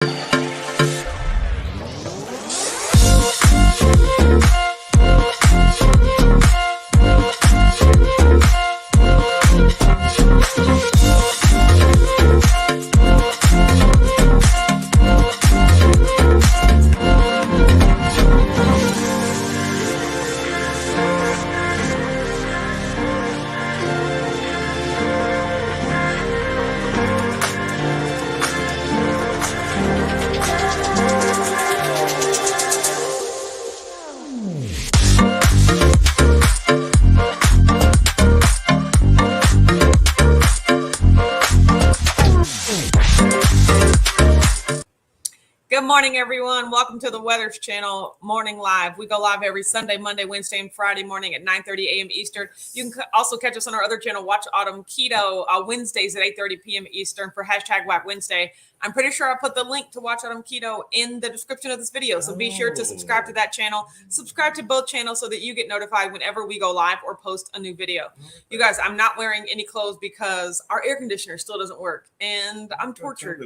Good morning, everyone. Welcome to the Weather Channel Morning Live. We go live every Sunday, Monday, Wednesday, and Friday morning at 9:30 a.m. Eastern. You can also catch us on our other channel, Watch Autumn Keto, Wednesdays at 8:30 p.m. Eastern for hashtag Whack Wednesday. I'm pretty sure I put the link to Watch Autumn Keto in the description of this video, so be sure to subscribe to that channel. Subscribe to both channels so that you get notified whenever we go live or post a new video. You guys, I'm not wearing any clothes because our air conditioner still doesn't work, and I'm tortured.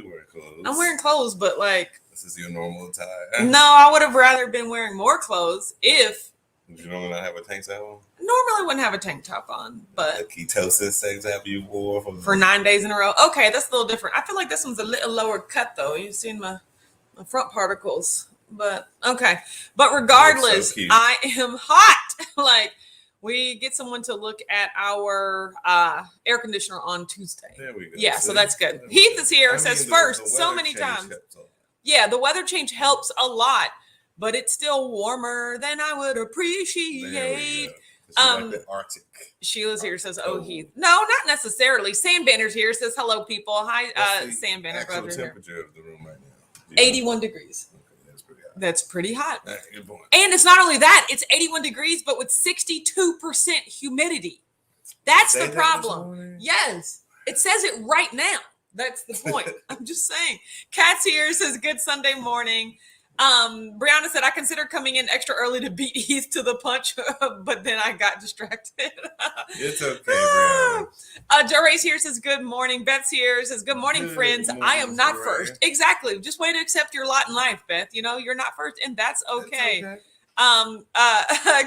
I'm wearing clothes, but like... This is your normal attire? No, I would have rather been wearing more clothes if... You normally not have a tank top on? Normally wouldn't have a tank top on, but... The ketosis tank top you wore for 9 days in a row? Okay, that's a little different. I feel like this one's a little lower cut, though. You've seen my front particles. But, okay. But regardless, so I am hot. Like, we get someone to look at our air conditioner on Tuesday. There we go. Yeah, so that's good. Heath is here, says first so many times. Yeah, the weather change helps a lot, but it's still warmer than I would appreciate. Like the Arctic. Sheila's here, says, oh, Heath. No, not necessarily. Sam Banner's here, says, hello, people. Hi, Sam Banner. Actual temperature of the room right now. 81 degrees. Okay, that's pretty hot. That's pretty hot. Good point. And it's not only that, it's 81 degrees, but with 62% humidity. That's the problem. Yes, it says it right now. That's the point. I'm just saying. Kat's here, says good Sunday morning. Brianna said, I considered coming in extra early to beat Heath to the punch, but then I got distracted. It's okay, Brianna. Dora's here, says good morning. Beth's here, says good morning, friends. Morning, I am not first. Exactly. Just way to accept your lot in life, Beth. You know, you're not first, and that's okay. That's okay.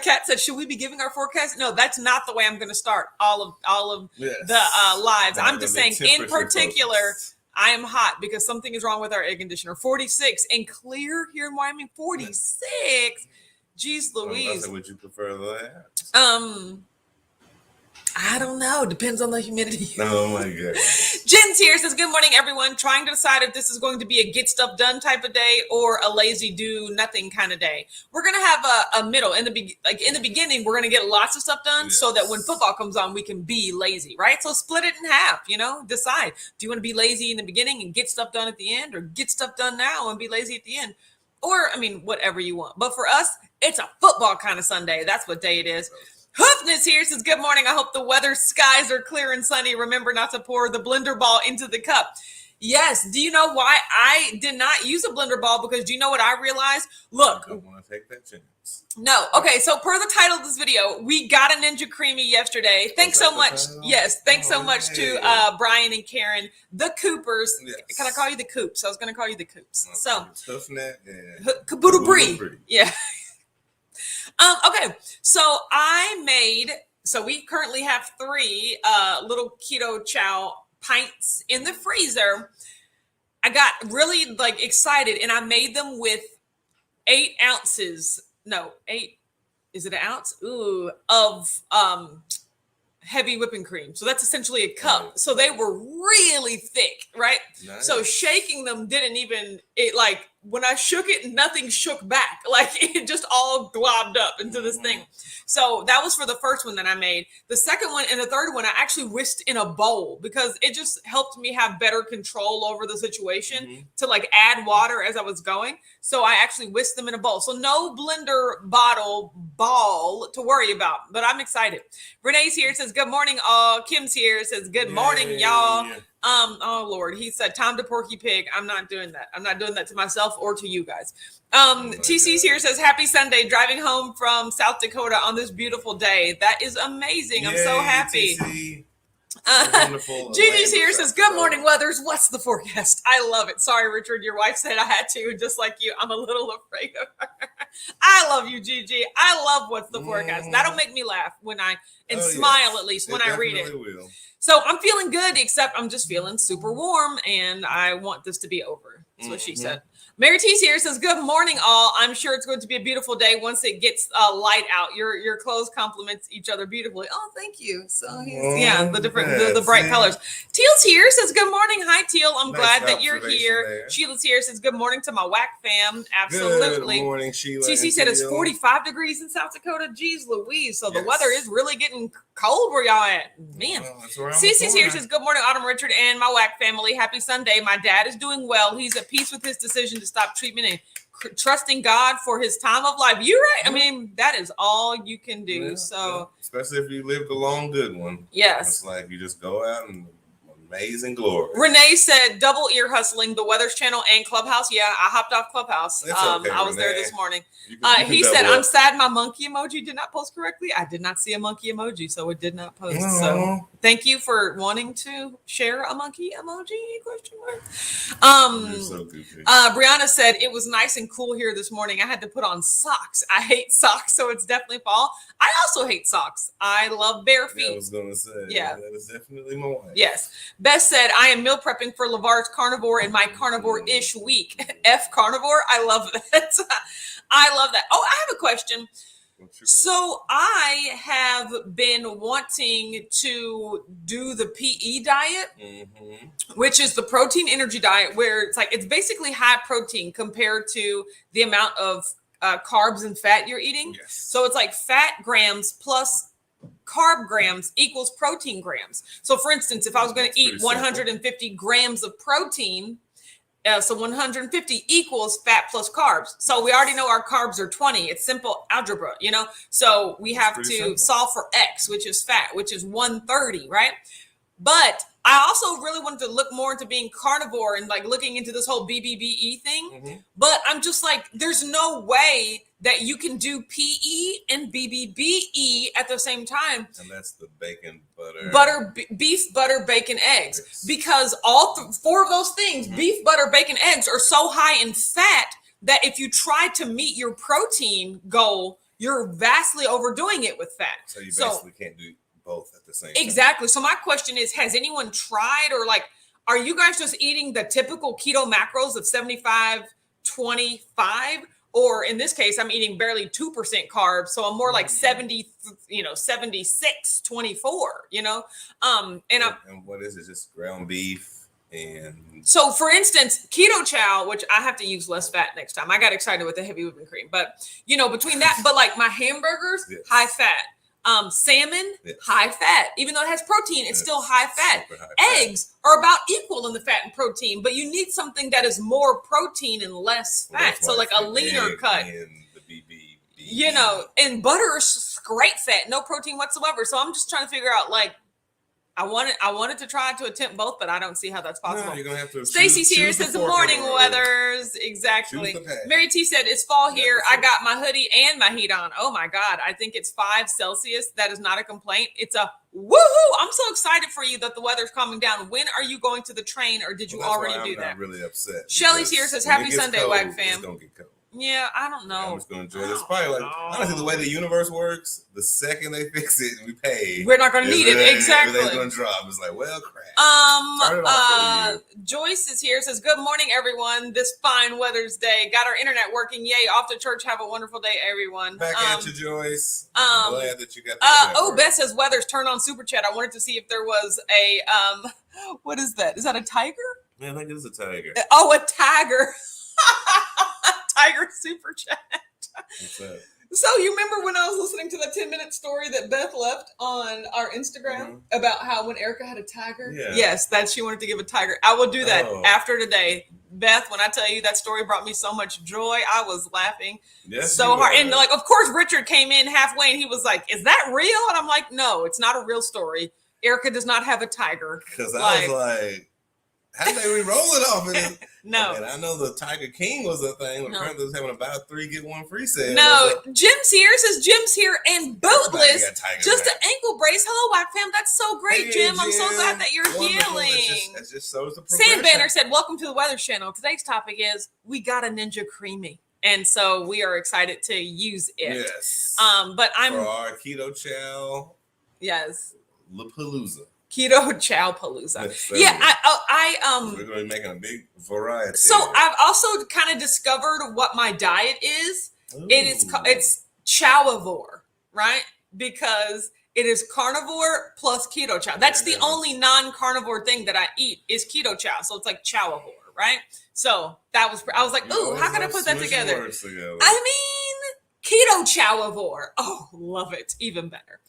Kat said, should we be giving our forecast? No, that's not the way I'm going to start all of the lives. I'm just saying, in particular, I am hot because something is wrong with our air conditioner. 46 and clear here in Wyoming. 46. Jeez Louise. Would you prefer that? I don't know. Depends on the humidity. Oh my God. Jen's here, says, good morning, everyone. Trying to decide if this is going to be a get stuff done type of day or a lazy do nothing kind of day. We're going to have a middle. In the beginning, we're going to get lots of stuff done so that when football comes on, we can be lazy, right? So split it in half, decide. Do you want to be lazy in the beginning and get stuff done at the end, or get stuff done now and be lazy at the end? Or, whatever you want. But for us, it's a football kind of Sunday. That's what day it is. Hoofness here says, good morning. I hope the weather skies are clear and sunny. Remember not to pour the blender ball into the cup. Yes. Do you know why I did not use a blender ball? Because do you know what I realized? Look. I don't want to take that chance. No. Okay. So per the title of this video, we got a Ninja Creami yesterday. Thanks so much. Yes. Thanks so much to Brian and Karen, the Coopers. Yes. Can I call you the Coops? I was going to call you the Coops. Okay. So. Caboodle Bree. Yeah. Okay, so we currently have 3 little keto chow pints in the freezer. I got really excited, and I made them with 8 ounces. No, 8. Is it an ounce? Ooh, of heavy whipping cream. So that's essentially a cup. So they were really thick, right? Nice. So shaking them when I shook it, nothing shook back. Like it just all globbed up into this thing. So that was for the first one that I made. The second one and the third one, I actually whisked in a bowl because it just helped me have better control over the situation to add water as I was going. So I actually whisked them in a bowl. So no blender ball to worry about, but I'm excited. Renee's here, says, good morning, all. Kim's here, says, good morning, y'all. Yeah. Oh Lord, he said, time to Porky Pig. I'm not doing that. I'm not doing that to myself or to you guys. TC's here, says, happy Sunday, driving home from South Dakota on this beautiful day. That is amazing. I'm so happy. TC. Gigi's here says, good morning, Weathers. What's the forecast? I love it. Sorry, Richard. Your wife said I had to, just like you. I'm a little afraid of her. I love you, Gigi. I love what's the forecast. That'll make me laugh smile at least when I read it. Will. So I'm feeling good, except I'm just feeling super warm and I want this to be over. That's what she said. Mary T's here says, good morning, all. I'm sure it's going to be a beautiful day once it gets light out. Your clothes complements each other beautifully. Oh, thank you. So the bright colors. Teal's here says, good morning. Hi, Teal. I'm glad that you're here. There. Sheila's here says, good morning to my WAC fam. Absolutely. Good morning, Sheila. TC said it's 45 degrees in South Dakota. Jeez Louise. So the weather is really getting cold where y'all at. Man. Cece's here says, good morning, Autumn, Richard, and my WAC family. Happy Sunday. My dad is doing well. He's at peace with his decision to stop treatment and trusting God for his time of life. You're right. I mean, that is all you can do. Especially if you lived a long, good one. Yes. It's like you just go out and amazing glory. Renee said double ear hustling, the Weathers channel and Clubhouse. Yeah, I hopped off Clubhouse. Okay, I was there this morning. He said, I'm sad my monkey emoji did not post correctly. I did not see a monkey emoji, so it did not post. So thank you for wanting to share a monkey emoji? ? You're so goofy. Brianna said it was nice and cool here this morning. I had to put on socks. I hate socks, so it's definitely fall. I also hate socks. I love bare feet. Yeah, I was gonna say, that is definitely my wife. Yes. Beth said, I am meal prepping for LeVar's carnivore in my carnivore-ish week. F carnivore. I love that. I love that. Oh, I have a question. So I have been wanting to do the PE diet, which is the protein energy diet, where it's basically high protein compared to the amount of carbs and fat you're eating. Yes. So it's like fat grams plus carb grams equals protein grams. So for instance, if I was going to eat 150 grams of protein, so 150 equals fat plus carbs. So we already know our carbs are 20. It's simple algebra, So we have to solve for X, which is fat, which is 130, right? But I also really wanted to look more into being carnivore and looking into this whole BBBE thing. But I'm just there's no way that you can do PE and BBBE at the same time. And that's the bacon, butter, beef, butter, bacon, eggs. Because all four of those things, beef, butter, bacon, eggs, are so high in fat that if you try to meet your protein goal, you're vastly overdoing it with fat. So you basically can't do both at the same time. Exactly. So my question is, has anyone tried or are you guys just eating the typical keto macros of 75, 25? Or in this case, I'm eating barely 2% carbs. So I'm more like 70, 76, 24, and what is it? Just ground beef. And so for instance, keto chow, which I have to use less fat next time. I got excited with the heavy whipping cream, but between that, but my hamburgers, high fat. Salmon, high fat. Even though it has protein, it's still high fat. Eggs are about equal in the fat and protein, but you need something that is more protein and less fat. So a leaner cut. And the BB. And butter is great fat, no protein whatsoever. So I'm just trying to figure out I wanted to try to attempt both, but I don't see how that's possible. No, you're gonna have to. Stacy's here says the morning weathers. Exactly. Mary T said it's fall here. I got my hoodie and my heat on. Oh my God. I think it's 5 Celsius. That is not a complaint. It's a woohoo. I'm so excited for you that the weather's calming down. When are you going to the train, or did you already do that? I'm really upset. Shelly's here says happy Sunday, WAG fam. It's gonna get cold. Yeah, I don't know. I'm just gonna enjoy this. Probably honestly, the way the universe works, the second they fix it and we pay, we're not gonna need it. Exactly. They're gonna drop. It's well, crap. Joyce is here. Says good morning, everyone. This fine weather's day. Got our internet working. Yay! Off to church. Have a wonderful day, everyone. Back at you, Joyce. I'm glad that you got that. Beth says weather's turn on super chat. I wanted to see if there was a what is that? Is that a tiger? Yeah, I think it is a tiger. Oh, a tiger. Tiger super chat. What's that? So you remember when I was listening to the 10-minute story that Beth left on our Instagram about how when Erica had a tiger? Yeah. Yes, that she wanted to give a tiger. I will do that after today. Beth, when I tell you that story brought me so much joy, I was laughing so hard. And of course, Richard came in halfway and he was like, is that real? And I'm like, no, it's not a real story. Erica does not have a tiger. Because I was like, How did they re-roll it off? No. And I know the Tiger King was a thing. When apparently was having about 3 get 1 free sale. No, Jim's here. Says Jim's here and bootless. Just an ankle brace. Hello, Whack Fam. That's so great, Jim. I'm so glad that you're healing. It just shows the progression. Sam Banner said, "Welcome to the Weather Channel. Today's topic is we got a Ninja Creami, and so we are excited to use it." Yes. But I'm for our keto chow. Yes. Lapalooza. Keto Chow Palooza. Yeah, we're going to be making a big variety. So I've also kind of discovered what my diet is. Ooh. It's chowivore, right? Because it is carnivore plus keto chow. That's the only non-carnivore thing that I eat is keto chow. So it's like chowivore, right? So I was like, ooh, how can I put that together? I mean, keto chowivore. Oh, love it. Even better.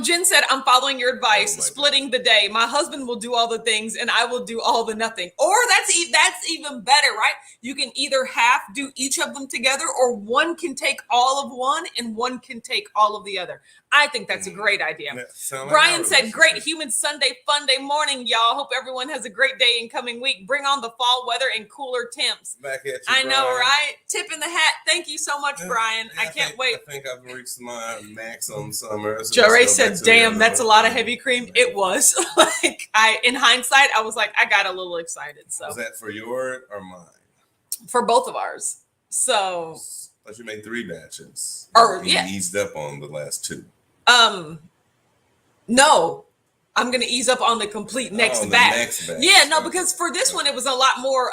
Jen said, I'm following your advice, splitting the day. My husband will do all the things and I will do all the nothing. Or that's even better, right? You can either do each of them together, or one can take all of one and one can take all of the other. I think that's a great idea. Brian said, great human Sunday fun day morning, y'all. Hope everyone has a great day and coming week. Bring on the fall weather and cooler temps. Back at you, I know, right? Tip in the hat. Thank you so much, Brian. I can't wait. I think I've reached my max on summer. So Joe Ray said, damn, that's a lot of heavy cream. It was. In hindsight, I was like, I got a little excited. So was that for yours or mine? For both of ours. So I thought you made 3 batches. You eased up on the last 2. No, I'm going to ease up on the complete next batch. Yeah, no, because for this one, it was a lot more,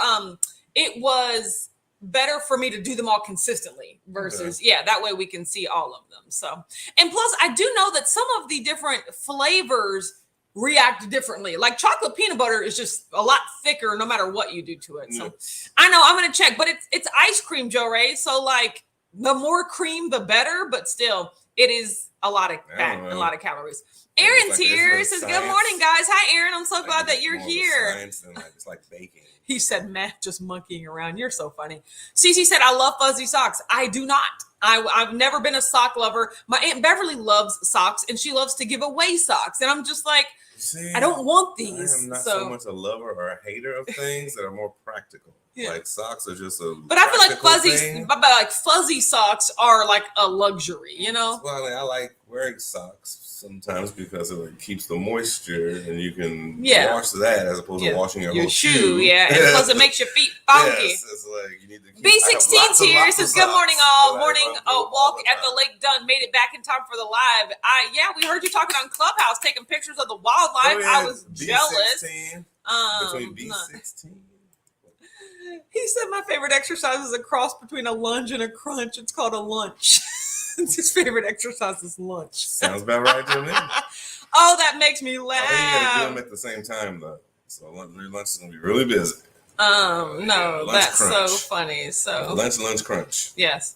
it was better for me to do them all consistently versus, that way we can see all of them. So, and plus I do know that some of the different flavors react differently. Like chocolate peanut butter is just a lot thicker no matter what you do to it. So I know I'm going to check, but it's ice cream, Joe Ray. So like the more cream, the better, but still it is a lot of fat, a lot of calories. Aaron's here. Says, good morning, guys. Hi, Aaron. I'm so glad that you're here. It's like baking. He said, Matt, just monkeying around. You're so funny. Cece said, I love fuzzy socks. I do not. I've never been a sock lover. My Aunt Beverly loves socks, and she loves to give away socks. And I'm just like, I don't want these. I am not so much a lover or a hater of things that are more practical. Yeah. Like socks are just a But I feel like fuzzy socks are like a luxury, you know? Well, I like wearing socks sometimes because it keeps the moisture and you can wash that as opposed to washing your whole shoe. Yeah, and plus it makes your feet funky. Yes, it's like you need to keep B16's here. Says, good morning, all. Morning walk at the lake done. Made it back in time for the live. We heard you talking on Clubhouse, taking pictures of the wildlife. I was jealous. Between B16. He said my favorite exercise is a cross between a lunge and a crunch. It's called a lunch. His favorite exercise is lunch. Sounds about right to me. Oh, that makes me laugh. I think you got to do them at the same time, though. So your lunch is going to be really busy. No, that's crunch. So funny. So lunch crunch. Yes.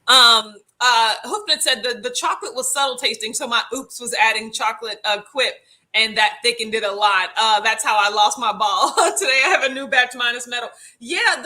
Hoofman said the chocolate was subtle tasting, so my oops was adding chocolate quip. And that thickened it a lot. That's how I lost my ball. Today I have a new batch minus metal. Yeah,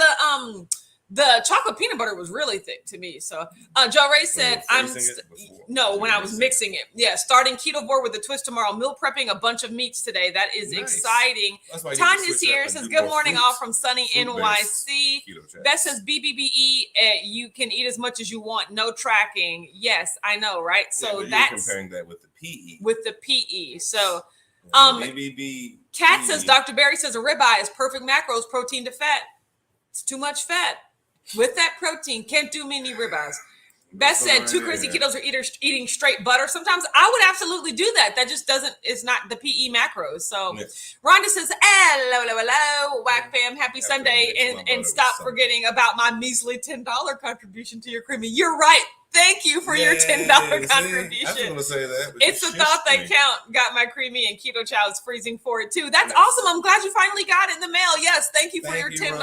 the chocolate peanut butter was really thick to me. So Joe Ray said, when I was mixing it. Yeah, starting ketovore with a twist tomorrow. Meal prepping a bunch of meats today. That is exciting. Tanya's here. Says, good morning all from sunny NYC. Beth says, BBBE, you can eat as much as you want. No tracking. Yes, I know, right? So that's comparing that with the PE. With the PE. So BBB. Kat says, Dr. Barry says a ribeye is perfect macros, protein to fat. It's too much fat. With that protein, can't do many ribeyes. Beth said 2 crazy ketos are eating straight butter. Sometimes I would absolutely do that. That just it's not the PE macros. So Rhonda says, hello, Whack fam, happy Sunday. And stop forgetting about my measly $10 contribution to your creamy. You're right. Thank you for your $10 contribution. I was going to say that. It's the thought that count. Got my creamy and keto chow is freezing for it too. That's awesome. I'm glad you finally got it in the mail. Yes, thank you for your $10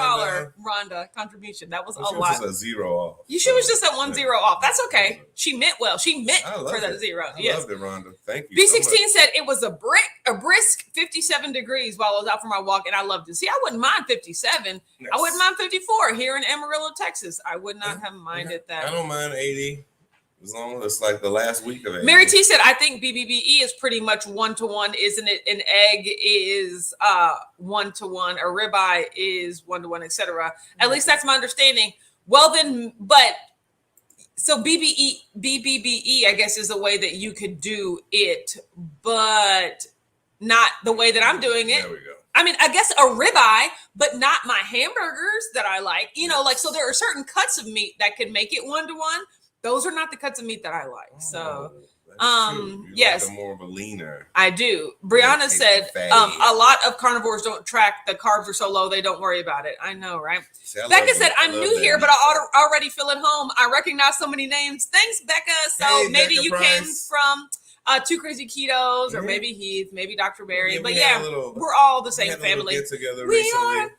Rhonda contribution. That was a lot. She was just a 0 off. She was just at 1 0 off. That's okay. She meant well. She meant for that 0. I loved it, Rhonda. Thank you. B16 said it was a brisk 57 degrees while I was out for my walk, and I loved it. See, I wouldn't mind 57. Yes. I wouldn't mind 54 here in Amarillo, Texas. I would not have minded that. I don't mind 80. As long as it's like the last week of it. Mary T said, I think BBBE is pretty much 1-to-1, isn't it? An egg is 1-to-1, a ribeye is 1-to-1, etc. At least that's my understanding. Well, then, but so BBBE, I guess, is a way that you could do it, but not the way that I'm doing it. There we go. I mean, I guess a ribeye, but not my hamburgers that I like. You know, like, so there are certain cuts of meat that can make it 1-to-1. Those are not the cuts of meat that I like. So, yes, like more of a leaner. I do. Brianna said a lot of carnivores don't track. The carbs are so low they don't worry about it. I know, right? See, Becca said, I'm new here, but I already feel at home. I recognize so many names. Thanks, Becca. So maybe Becca you came from Two Crazy Ketos, or maybe Heath, maybe Dr. Barry. But we're all the same family. We are a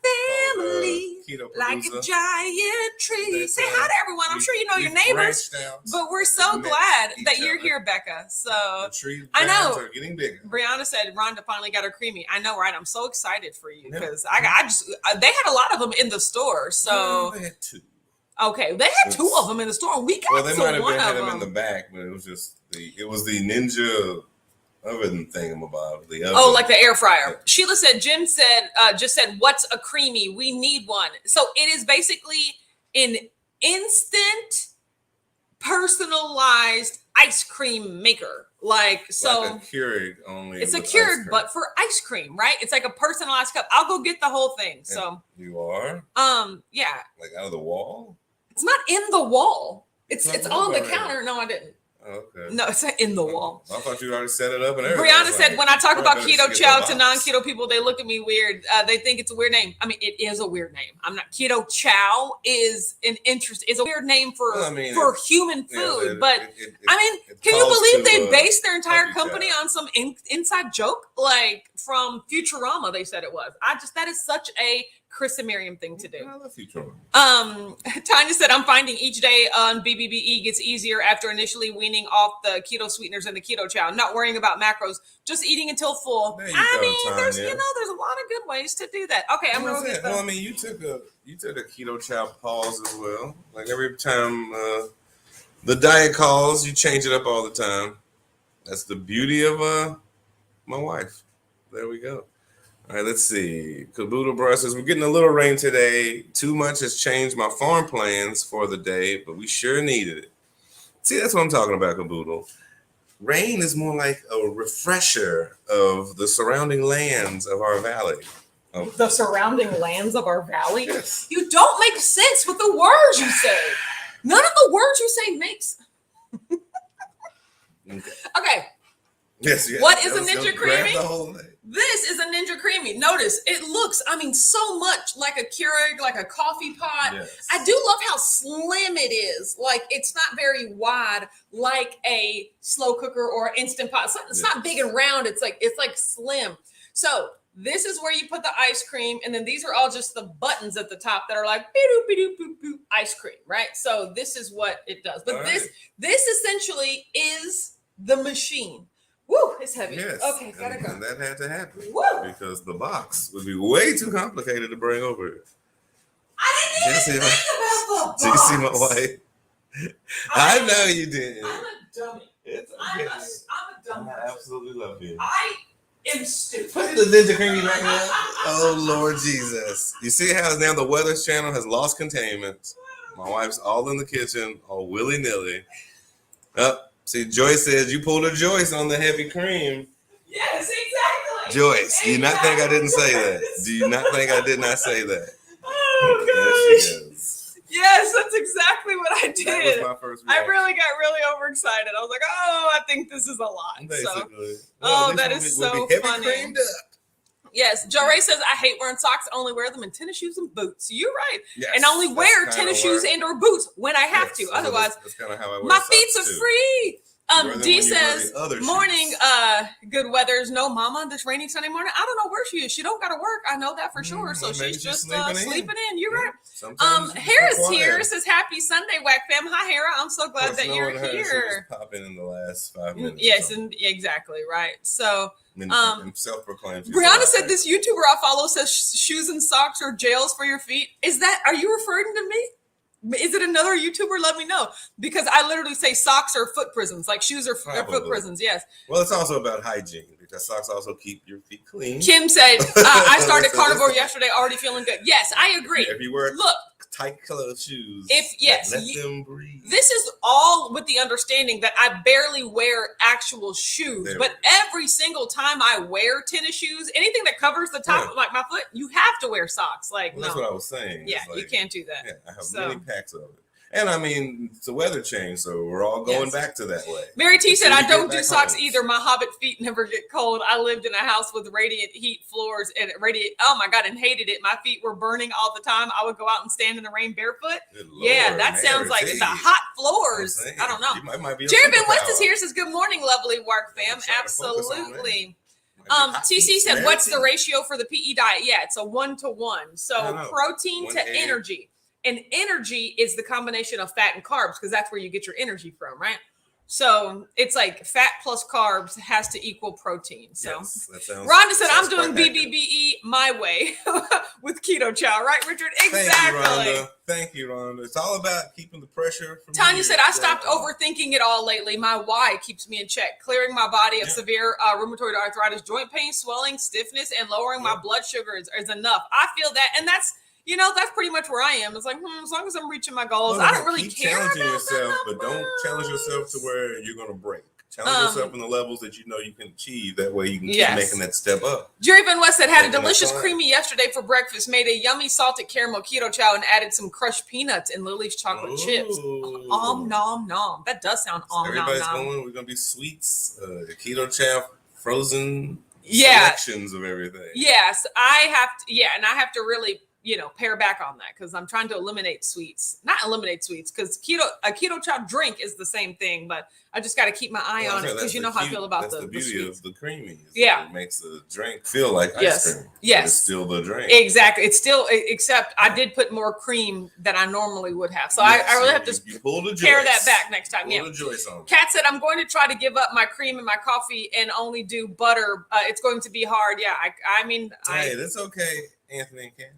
family, like a giant tree. Say hi to everyone. I'm sure you know your neighbors, but we're so glad that you're here, Becca. So I know are getting bigger. Brianna said Rhonda finally got her creamy. I know, right? I'm so excited for you because they had a lot of them in the store. So they had 2. Okay, they had 2 of them in the store. And we got they might have had them in the back, but it was the Ninja oven thingamabob. The oven. Oh, like the air fryer. Yeah. Sheila said, Jim said, just said, what's a creamy? We need one. So it is basically an instant, personalized ice cream maker. Like a Keurig only. It's a Keurig, but for ice cream, right? It's like a personalized cup. I'll go get the whole thing. And so you are? Yeah. Like out of the wall? It's not in the wall. It's on the counter. No, I didn't. Oh, okay. No, it's not in the wall. I thought you already set it up and everything. Brianna said, when I talk about keto chow to non-keto people, they look at me weird. They think it's a weird name. I mean, it is a weird name. I'm not. Keto chow is it's a weird name for human food. Can you believe they based their entire company on some inside joke? Like from Futurama, they said it was. That is such a Chris and Miriam thing to do. I love Futurama. Tanya said, I'm finding each day on BBBE gets easier after initially weaning off the keto sweeteners and the keto chow. Not worrying about macros, just eating until full. There's a lot of good ways to do that. Okay, I'm going to get Well, I mean, you took a keto chow pause as well. Like every time the diet calls, you change it up all the time. That's the beauty of my wife. There we go. All right, let's see. Caboodle Bra says, we're getting a little rain today. Too much has changed my farm plans for the day, but we sure needed it. See, that's what I'm talking about, Caboodle. Rain is more like a refresher of the surrounding lands of our valley. The surrounding lands of our valley? Yes. You don't make sense with the words you say. None of the words you say makes. Okay. Yes. What is a Ninja Creami? This is a Ninja Creami. Notice it looks, so much like a Keurig, like a coffee pot. Yes. I do love how slim it is. Like it's not very wide, like a slow cooker or instant pot. It's not big and round. It's like slim. So this is where you put the ice cream, and then these are all just the buttons at the top that are like ice cream, right? So this is what it does. But this essentially is the machine. Woo, it's heavy. Yes. Okay, gotta go. And that had to happen. Woo. Because the box would be way too complicated to bring over here. I didn't even think about the box. Do you see my wife? I know you didn't. I'm a dummy. It's okay. I'm a dumb person. I absolutely love you. I am stupid. Put the Ninja Creami back now. Oh, Lord Jesus. You see how now the Weathers channel has lost containment. My wife's all in the kitchen, all willy-nilly. See, Joyce says you pulled a Joyce on the heavy cream. Yes, exactly. Joyce, do you not think I didn't say that? Do you not think I did not say that? Oh, gosh. Yes, that's exactly what I did. That was my first reaction. I really got really overexcited. I was like, I think this is a lot. Basically. That is so funny. Creamed up. Yes, Joe Ray says, I hate wearing socks. I only wear them in tennis shoes and boots. You're right. Yes, and only wear tennis shoes and or boots when I have to. Otherwise, that's kind of how I wear my feet are free. D says, morning, good weathers. No, mama, this rainy Sunday morning. I don't know where she is. She don't got to work. I know that for sure. So she's just sleeping in. You're right. Harris here says, happy Sunday, Whack Fam. Hi, Hera. I'm so glad that you're here. Pop in the last 5 minutes. Yes, and exactly right. So, self-proclaimed. Brianna said this YouTuber I follow says shoes and socks are jails for your feet. Are you referring to me? Is it another YouTuber? Let me know, because I literally say socks are foot prisons, like shoes are foot prisons. Yes. Well, it's also about hygiene because socks also keep your feet clean. Kim said, I started carnivore yesterday, already feeling good. Yes, I agree. If you wear look, tight colored shoes, let them breathe. This is all with the understanding that I barely wear actual shoes, but every single time I wear tennis shoes, anything that covers the top of like my foot, you have to wear socks. Like, that's what I was saying. Yeah, you can't do that. Yeah, I have many packs of it. And I mean, it's a weather change, so we're all going back to that way. Mary T said, I don't do socks either. My hobbit feet never get cold. I lived in a house with radiant heat floors and oh my God, and hated it. My feet were burning all the time. I would go out and stand in the rain barefoot. Yeah, that sounds like the hot floors. I don't know. Jerry Ben West is here, says, good morning, lovely work fam. Absolutely. TC said, what's the ratio for the PE diet? Yeah, it's a 1-to-1. So protein to energy. And energy is the combination of fat and carbs, because that's where you get your energy from, right? So it's like fat plus carbs has to equal protein. So Rhonda said, I'm doing BBBE my way with keto chow, right, Richard? Exactly. Thank you, Rhonda. It's all about keeping the pressure from Tanya said, I stopped overthinking it all lately. My why keeps me in check, clearing my body of severe rheumatoid arthritis, joint pain, swelling, stiffness, and lowering my blood sugar is enough. I feel that. And that's, that's pretty much where I am. It's like, as long as I'm reaching my goals, I don't really care. Challenging yourself, but don't challenge yourself to where you're going to break. Challenge yourself in the levels that you know you can achieve. That way you can keep making that step up. Jerry Van West said, had a delicious creamy yesterday for breakfast, made a yummy salted caramel keto chow and added some crushed peanuts and Lily's chocolate chips. Nom, nom. That does sound Everybody's going. We're going to be sweets, keto chow, frozen selections of everything. Yes, I have to. And I have to really pare back on that, because I'm trying to eliminate sweets. Not eliminate sweets, because a keto chow drink is the same thing, but I just got to keep my eye on it, because how I feel about the beauty of the creamy. It makes the drink feel like ice cream. Yes. It's still the drink. Exactly. It's still, except I did put more cream than I normally would have. So I really have to pare that back next time. Kat said, I'm going to try to give up my cream and my coffee and only do butter. It's going to be hard. Yeah. Hey, that's okay, Anthony and Kat.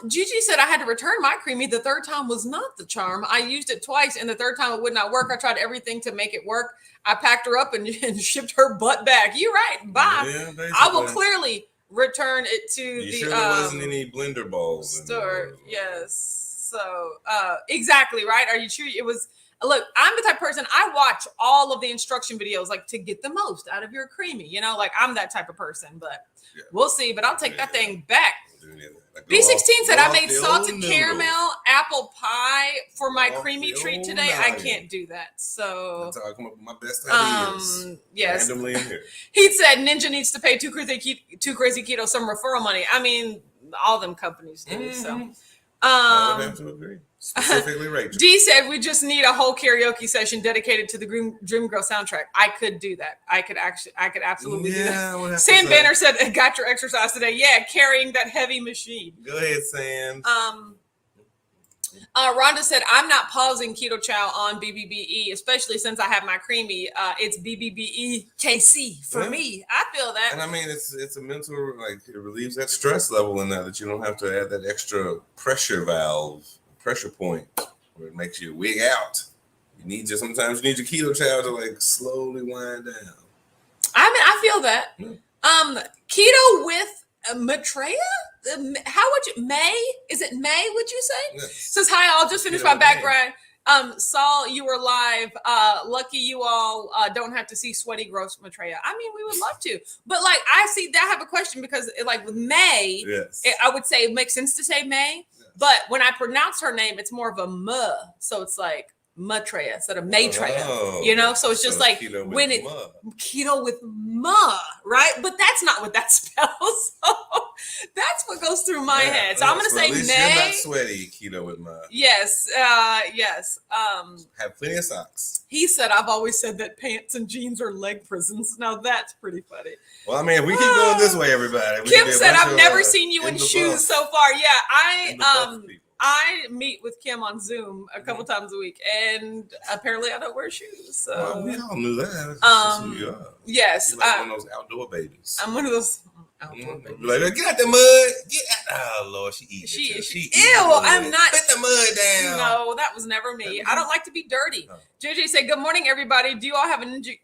Gigi said, I had to return my creamy. The third time was not the charm. I used it twice, and the third time it would not work. I tried everything to make it work. I packed her up and shipped her butt back. You're right. Bye. Yeah, I will clearly return it to the there wasn't any blender balls store. Yes. So exactly right. Are you sure it was? Look, I'm the type of person, I watch all of the instruction videos, like, to get the most out of your creamy. Like, I'm that type of person, but we'll see. But I'll take that thing back. B16 said, I made salted caramel apple pie for my creamy treat today. I can't do that. So that's how I come up with my best ideas. Yes. Randomly in here. He said Ninja needs to pay Too Crazy Keto some referral money. I mean, all them companies do. So I would have to agree. Specifically Rachel. D said, we just need a whole karaoke session dedicated to the Dream Girl soundtrack. I could do that. I could absolutely do that. Sam Banner said, got your exercise today. Yeah, carrying that heavy machine. Go ahead, Sam. Rhonda said, I'm not pausing keto chow on BBBE, especially since I have my creamy. It's BBBE KC for me. I feel that. And I mean, it's a mental, like, it relieves that stress level in that you don't have to add that extra pressure point where it makes you wig out. Sometimes you need your keto chow to, like, slowly wind down. I mean, I feel that. Keto with Maitreya? How would you, May? Is it May, would you say? Yes. Says, hi, I'll just finish my background. Saul, you were live. Lucky you all don't have to see sweaty, gross Maitreya. I mean, we would love to. But, like, I have a question, because, like, with May, I would say it makes sense to say May. But when I pronounce her name, it's more of a M. So it's like Maitreya instead of Maitreya, so it's just like when it keto with ma, right? But that's not what that spells. So that's what goes through my head. So I'm going to say May. You're not sweaty keto with ma. Yes. Yes. Have plenty of socks. He said, I've always said that pants and jeans are leg prisons. Now that's pretty funny. Well, I mean, if we keep going this way, everybody. Kim said, I've never seen you in shoes so far. Yeah, I meet with Kim on Zoom a couple times a week, and apparently I don't wear shoes. So well, we all knew that. Yes, you're like one of those outdoor babies. I'm one of those Outdoor baby. Like, get out the mud. Get out. Oh Lord, she eats. She Ew, I'm not. Put the mud down. No, that was never me. I don't like to be dirty. No. JJ said, "Good morning, everybody. Do you all have a Ninja?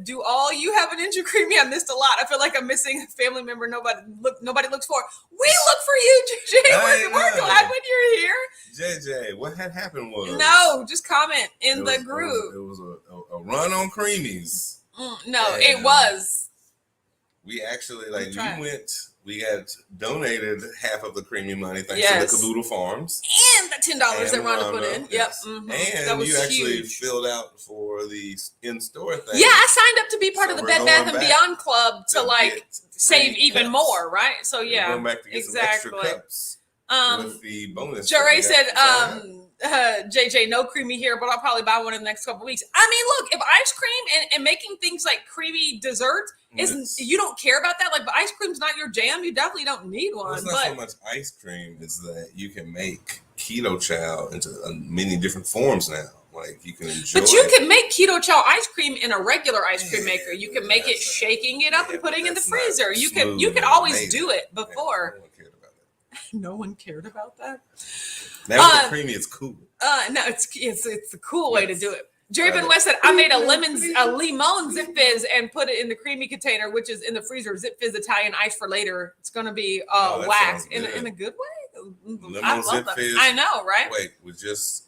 Do all you have a Ninja Creami? I missed a lot. I feel like I'm missing a family member. Nobody looks for. We look for you, JJ. We're glad when you're here. JJ, what had happened was just comment in the group. It was a run on creamies. It was. We actually we had donated half of the Creami money thanks to the Caboodle Farms. And the $10 that Rhonda put in. Yes. Yep. Mm-hmm. And that was you actually huge. filled out for the in-store thing. Yeah, I signed up to be part of the Bed Bath & Beyond Club to save even more, right? So yeah. We're going back to get some extra cups with the bonus. Jerry said, JJ, no Creami here, but I'll probably buy one in the next couple of weeks. I mean, look, if ice cream and making things like creamy desserts you don't care about that, like, but ice cream's not your jam, you definitely don't need one. Well, it's not so much ice cream, it's that you can make keto chow into many different forms now. Like, you can enjoy But you can make keto chow ice cream in a regular ice cream maker. You can make it shaking it up and putting it in the freezer. You can always do it before. No one cared about that. Now with the Creami, it's cool. No, it's the cool way to do it. Jerry Van West said, I made a lemon Zip Fizz and put it in the Creami container, which is in the freezer. Zip Fizz Italian ice for later. It's going to be waxed in a good way. Lemon Zip Fizz. I know, right? Wait, just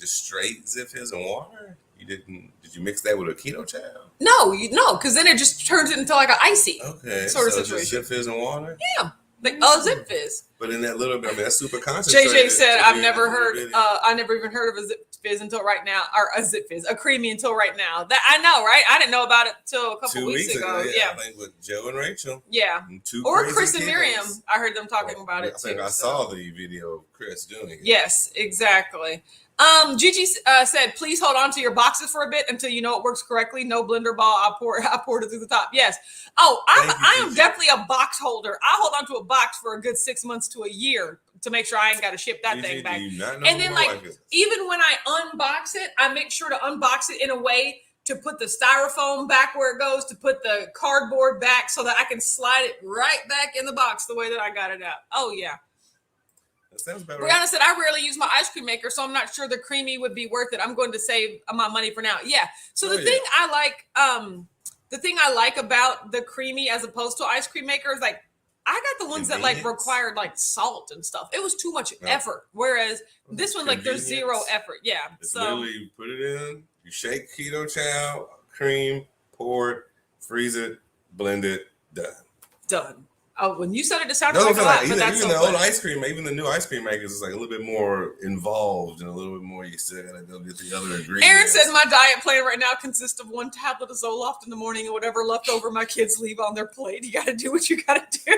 straight Zip Fizz and water? Did you mix that with a keto chow? No, because then it just turns it into like an icy sort of situation. Just Zip Fizz and water? Yeah. Zip Fizz. But in that little bit, that's super concentrated. JJ said, I never even heard of a Zip Fizz until right now, or a Zip Fizz, a Creami until right now. That I know, right? I didn't know about it till a couple weeks ago. Yeah, I think with Joe and Rachel. Yeah, or Chris and Miriam. I heard them talking about it. I think I saw the video of Chris doing it. Yes, exactly. Gigi said, please hold on to your boxes for a bit until you know it works correctly. No blender ball. I poured it through the top. Yes. Oh, I am definitely a box holder. I hold on to a box for a good 6 months to a year to make sure I ain't got to ship that thing back. And then even when I unbox it, I make sure to unbox it in a way to put the styrofoam back where it goes, to put the cardboard back so that I can slide it right back in the box the way that I got it out. Oh, yeah. That sounds better. Brianna said, I rarely use my ice cream maker, so I'm not sure the Creami would be worth it. I'm going to save my money for now. Yeah. So the thing I like about the Creami as opposed to ice cream maker is I got the ones that required salt and stuff. It was too much effort. Whereas this one, there's zero effort. Yeah. It's literally put it in, you shake keto chow, cream, pour it, freeze it, blend it, done. Oh, when you said it sounded like a lot, but that's even the old ice cream, even the new ice cream makers is a little bit more involved and a little bit more. You still gotta go get the other ingredients. Aaron said my diet plan right now consists of 1 tablet of Zoloft in the morning and whatever leftover my kids leave on their plate. You gotta do what you gotta do.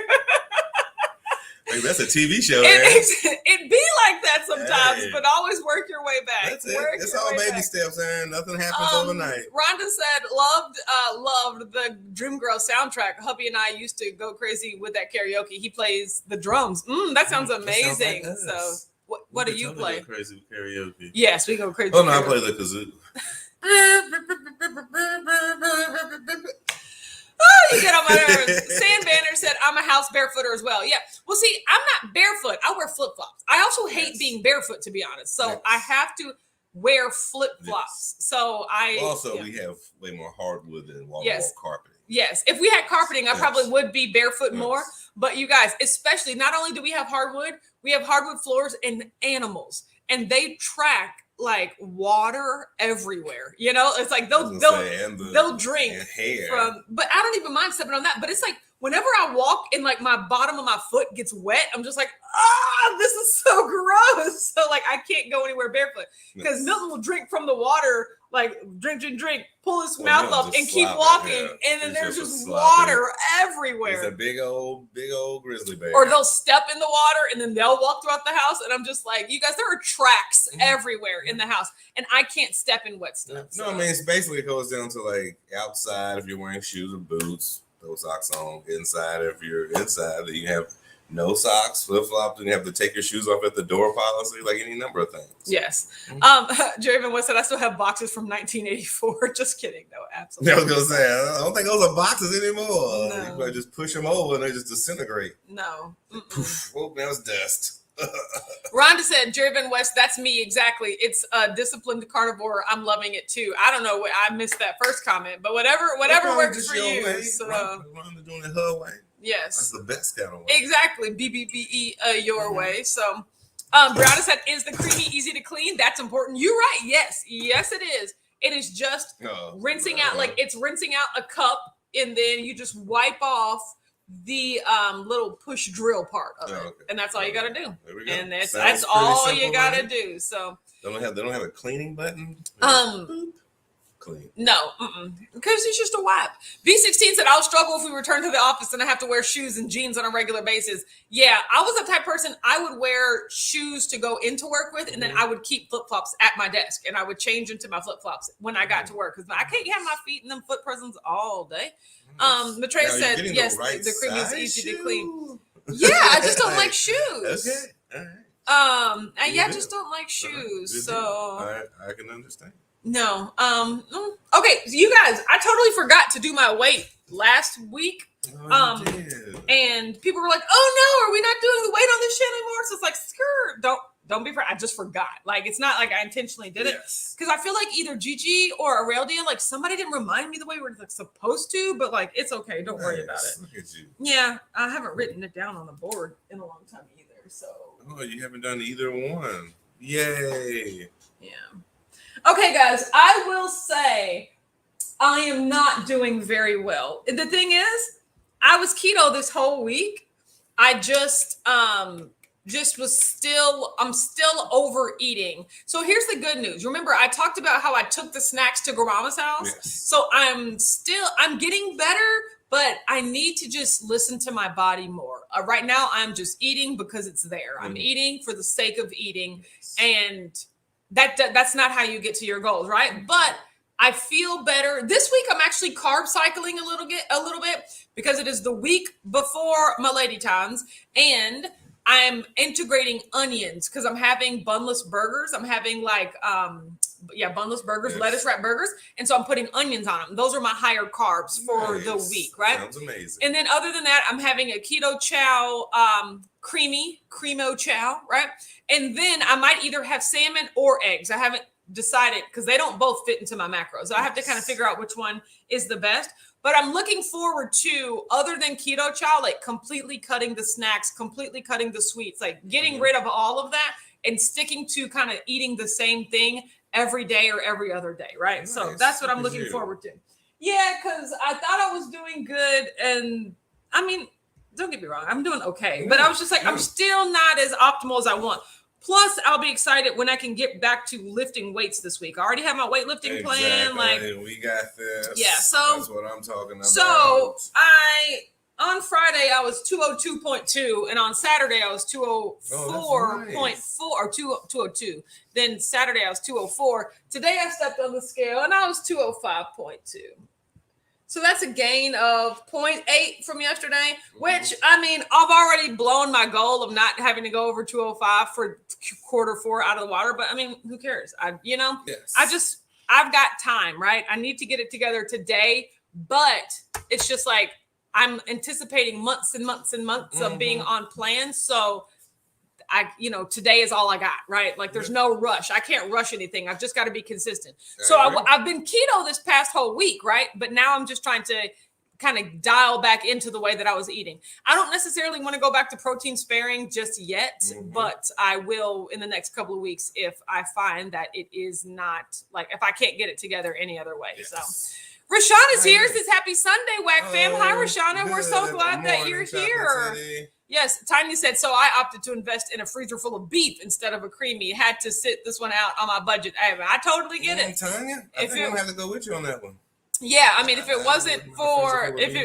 That's a TV show. It be like that sometimes, but always work your way back. That's it. It's all baby steps, Aaron. Nothing happens overnight. Rhonda said, loved the Dream Girl soundtrack. Hubby and I used to go crazy with that karaoke. He plays the drums. That sounds amazing. Sounds like so what do you play? Go crazy with karaoke. Yes, we go crazy. Oh, no, I play the kazoo. Oh, you get on my nerves. Sam Banner said, I'm a house barefooter as well. Yeah. Well, see, I'm not barefoot. I wear flip-flops. I also hate being barefoot, to be honest. So I have to wear flip-flops. So we have way more hardwood than wall carpeting. Yes. If we had carpeting, I probably would be barefoot more. But you guys, especially, not only do we have hardwood, we have hardwood floors and animals. And they track water everywhere, it's they'll drink from, but I don't even mind stepping on that. But it's whenever I walk and my bottom of my foot gets wet, I'm just this is so gross. So I can't go anywhere barefoot because Milton will drink from the water, drink, pull his mouth up and keep walking, and then there's just water everywhere. It's a big old grizzly bear. Or they'll step in the water and then they'll walk throughout the house, and I'm just you guys, there are tracks everywhere in the house, and I can't step in wet stuff. No, I mean, it's basically it goes down to outside if you're wearing shoes or boots, those socks on. Inside if you're inside, you have no socks, flip flops, and you have to take your shoes off at the door policy, like any number of things. Yes. Jerry Van West said, I still have boxes from 1984. Just kidding. No, absolutely. I was going to say, I don't think those are boxes anymore. No. You might just push them over and they just disintegrate. No. Poof. Oh, that was dust. Rhonda said, Jerry Van West, that's me exactly. It's a disciplined carnivore. I'm loving it too. I don't know. I missed that first comment, but whatever works for you. Way. So, Rhonda doing it her way. Yes. That's the best kind of way. Exactly. BBBE your way. So, Brianna said, is the creamy easy to clean? That's important. You're right. Yes, it is. It is just rinsing out, like it's rinsing out a cup, and then you just wipe off the little push drill part of it, and that's all you got to do. There we go. And that's all you got to do. So they don't have a cleaning button. Clean. No, because it's just a wipe. B16 said, I'll struggle if we return to the office and I have to wear shoes and jeans on a regular basis. Yeah, I was the type person, I would wear shoes to go into work with, and then I would keep flip-flops at my desk, and I would change into my flip-flops when I got to work, because I can't have my feet in them foot presents all day. Matreya said, yes, the cream is easy to clean. Yeah, I just don't like shoes. Okay, all right. And yeah, I just don't like shoes. So I can understand. No. Okay, so you guys, I totally forgot to do my weight last week. And people were like, "Oh no, are we not doing the weight on this shit anymore?" So it's like, skirt. Don't be afraid. I just forgot. Like, it's not like I intentionally did it, because I feel like either Gigi or Aureldia, like somebody didn't remind me the way we're like supposed to. But like, it's okay. Don't worry about it. Look at you. Yeah, I haven't written it down on the board in a long time either. So. Oh, you haven't done either one. Yay. Yeah. Okay, guys, I will say I am not doing very well. The thing is, I was keto this whole week. I just was still overeating. So here's the good news. Remember, I talked about how I took the snacks to Grandma's house. Yes. So I'm getting better, but I need to just listen to my body more. Right now, I'm just eating because it's there. I'm eating for the sake of eating, and that's not how you get to your goals, right? But I feel better. This week, I'm actually carb cycling a little bit because it is the week before my lady times, and I'm integrating onions because I'm having bunless burgers. I'm having bunless burgers, lettuce wrap burgers, and so I'm putting onions on them. Those are my higher carbs for the week, right? Sounds amazing. And then other than that, I'm having a keto chow, cremo chow, right? And then I might either have salmon or eggs. I haven't decided because they don't both fit into my macros. So I have to kind of figure out which one is the best. But I'm looking forward to, other than keto chow, like completely cutting the snacks, completely cutting the sweets, like getting rid of all of that and sticking to kind of eating the same thing every day or every other day, right? Nice. So that's what I'm looking forward to. Yeah, because I thought I was doing good. And I mean, don't get me wrong, I'm doing okay. But I was just like, I'm still not as optimal as I want. Plus, I'll be excited when I can get back to lifting weights this week. I already have my weightlifting plan. Like, we got this. Yeah, so that's what I'm talking about. So on Friday I was 202.2, and on Saturday I was 204.4 or 202. Then Saturday I was 204. Today I stepped on the scale and I was 205.2. So that's a gain of 0.8 from yesterday, which, I mean, I've already blown my goal of not having to go over 205 for quarter four out of the water. But I mean, who cares? I've got time, right? I need to get it together today, but it's just like I'm anticipating months and months and months of being on plan. So today is all I got, right? Like there's no rush. I can't rush anything. I've just got to be consistent. So I've been keto this past whole week, right? But now I'm just trying to kind of dial back into the way that I was eating. I don't necessarily want to go back to protein sparing just yet, but I will in the next couple of weeks if I find that it is not, like, if I can't get it together any other way. Yes. So Rashawn is here. It says happy Sunday, WAC fam. Hi, Rashawn. We're so glad that you're here. Yes, Tanya said, so I opted to invest in a freezer full of beef instead of a creamy. Had to sit this one out on my budget. I totally get it. Tanya, I think I'm going to have to go with you on that one. Yeah, I mean, if it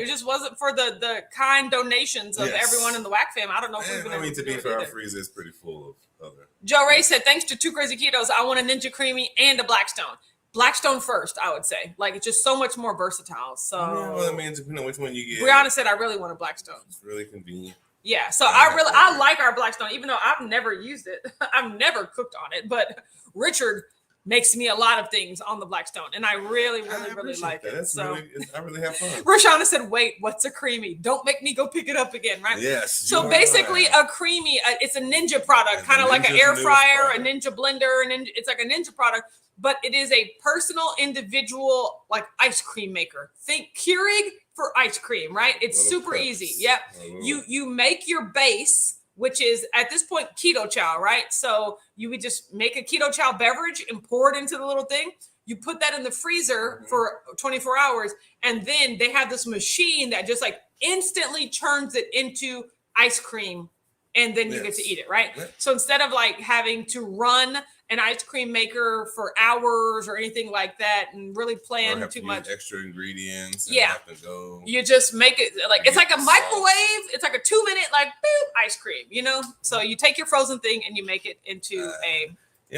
just wasn't for the kind donations of everyone in the WAC fam, I don't know if we've been able to do it either. Our freezer is pretty full of other. Joe Ray said, thanks to 2 Crazy Ketos, I want a Ninja Creami and a Blackstone. Blackstone first, I would say. Like, it's just so much more versatile. So, well, I mean, depending on which one you get. Brianna said, I really want a Blackstone. It's really convenient. Yeah. So I like our Blackstone, even though I've never used it. I've never cooked on it, but Richard makes me a lot of things on the Blackstone, and I really like it. So I really have fun. Rashana said, "Wait, what's a Creami? Don't make me go pick it up again." Right? Yes. So basically, a Creami, it's a Ninja product, kind of like an air fryer, a Ninja blender, and it's like a Ninja product, but it is a personal, individual, like ice cream maker. Think Keurig for ice cream, right? It's super easy. Yep. You make your base, which is at this point keto chow, right? So you would just make a keto chow beverage and pour it into the little thing. You put that in the freezer for 24 hours. And then they have this machine that just like instantly turns it into ice cream. And then you get to eat it, right? Yes. So instead of like having to run an ice cream maker for hours or anything like that and really plan too much extra ingredients. You just make it like it's like a microwave. It's like a 2-minute like boop, ice cream, you know. So you take your frozen thing and you make it into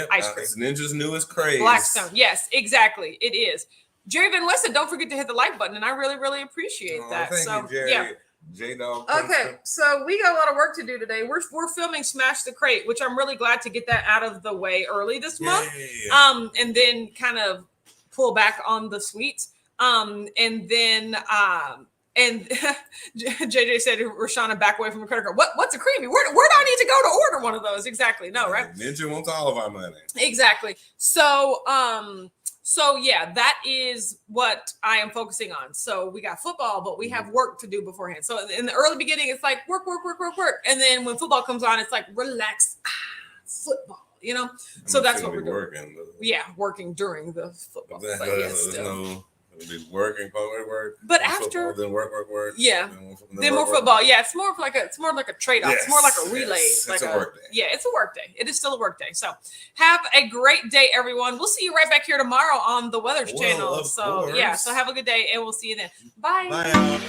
ice cream. It's Ninja's newest craze. Blackstone, yes, exactly, it is. Jerry Van West said, "Don't forget to hit the like button," and I really appreciate that. Thank you, Jerry. Yeah. J-Dog. Okay, so we got a lot of work to do today. We're filming Smash the Crate, which I'm really glad to get that out of the way early this month. And then kind of pull back on the sweets. And then and JJ said, Rashana, back away from the credit card. What's a Creami? Where do I need to go to order one of those? Exactly. No, right? Ninja wants all of our money. Exactly. So yeah, that is what I am focusing on. So we got football, but we have work to do beforehand. So in the early beginning, it's like work. And then when football comes on, it's like relax, football, you know? So that's what we're doing. Working during the football. Working, but after then work. Yeah. Then more football. Yeah, it's more like a trade-off. Yes, it's more like a relay. Yes, like it's a work day. Yeah, it's a work day. It is still a work day. So have a great day, everyone. We'll see you right back here tomorrow on the Weathers channel. So course. so have a good day and we'll see you then. Bye. Bye.